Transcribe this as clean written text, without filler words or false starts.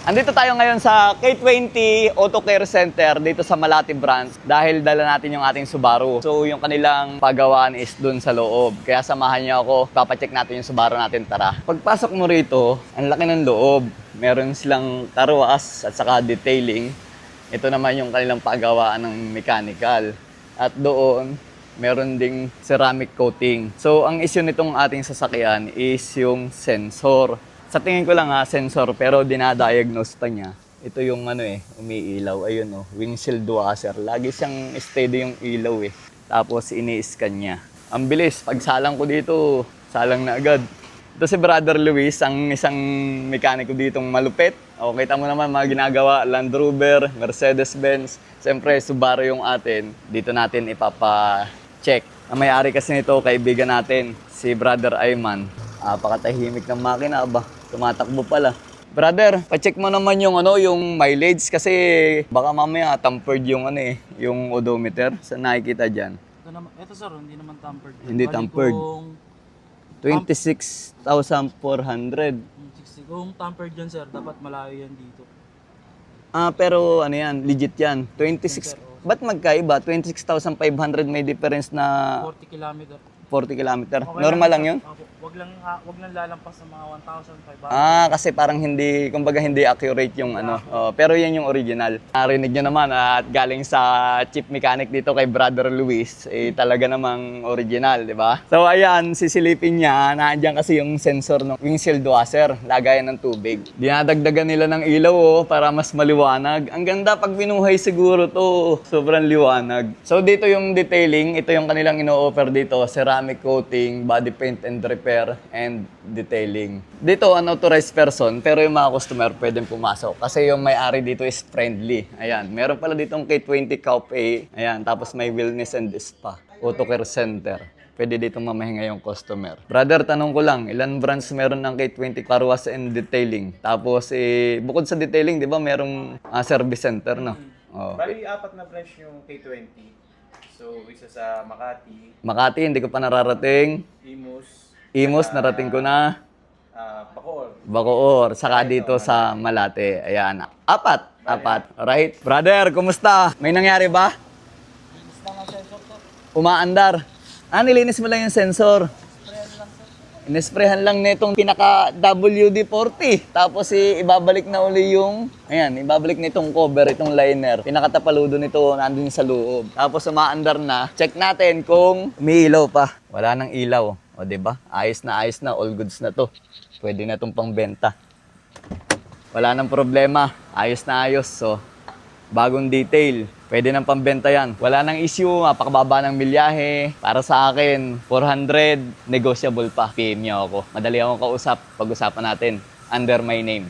Andito tayo ngayon sa K20 Auto Care Center dito sa Malate branch dahil dala natin yung ating Subaru. So yung kanilang pagawaan is dun sa loob. Kaya samahan niyo ako, papacheck natin yung Subaru natin, tara. Pagpasok mo rito, ang laki ng loob. Meron silang taruas at saka detailing. Ito naman yung kanilang pagawaan ng mechanical. At doon, meron ding ceramic coating. So ang issue nitong ating sasakyan is yung sensor. Sa tingin ko lang sensor, pero dinadiagnose pa niya. Ito yung umiilaw. Ayun windshield washer. Lagi siyang steady yung ilaw Tapos ini-scan niya. Ang bilis, pag salang ko dito, salang na agad. Ito si Brother Luis, ang isang mekaniko ditong malupit. O, kita mo naman mga ginagawa, Land Rover, Mercedes-Benz. Siyempre, Subaru yung atin. Dito natin ipapa-check. Ang may-ari kasi nito, kaibigan natin, si Brother Ayman. Pakatahimik ng makina ba? Tumatakbo pala. Brother, pa-check mo naman yung yung mileage kasi baka mamaya tampered yung yung odometer. Saan nakikita diyan? Ito sir, hindi naman tampered. Hindi tampered. 26,400. Kung tampered yan sir, dapat malayo yan dito. Pero yan, legit yan. 26. Ba't magkaiba? 26,500 may difference na 40 kilometer. 40 kilometer. Okay Normal lang yun? Wag lang lalampas sa mga 1,500. Kasi parang kumbaga hindi accurate yung pero yan yung original. Narinig nyo naman at galing sa chief mechanic dito kay Brother Luis, talaga namang original, di ba? So ayan, sisilipin niya, nandiyan kasi yung sensor ng windshield washer, lagayan ng tubig. Dinadagdagan nila ng ilaw para mas maliwanag. Ang ganda pag binuhay siguro to, sobrang liwanag. So dito yung detailing, ito yung kanilang ino-offer dito, ceramic coating, body paint and repair, and detailing. Dito, unauthorized person, pero yung mga customer pwedeng pumasok. Kasi yung may-ari dito is friendly. Ayan, meron pala ditong K20 Cafe. Ayan, tapos may wellness and spa. Auto Care Center. Pwede dito mamahinga yung customer. Brother, tanong ko lang, ilan branch meron ng K20 Carwash and Detailing? Tapos, bukod sa detailing, di ba, merong service center, no? Bali, 4 na branch yung K20. So, isa sa Makati. Makati, hindi ko pa nararating. Imus, narating ko na. Bacoor. Saka dito sa Malate. Ayan. Apat. Alright. Brother, kumusta? May nangyari ba? Umaandar. Nilinis mo lang yung sensor. Inesprehan lang nitong pinaka WD-40. Tapos ibabalik na uli ibabalik nitong cover, itong liner. Pinakatapaludo nito nandun sa loob. Tapos umaandar na. Check natin kung umiilaw pa. Wala nang ilaw. O diba? Ayos na, all goods na to. Pwede na itong pangbenta. Wala nang problema. Ayos na ayos. So, bagong detail. Pwede nang pambenta yan. Wala nang issue, mapakababa ng milyahe. Para sa akin, 400, negotiable pa. PM niyo ako. Madali akong kausap, pag-usapan natin. Under my name.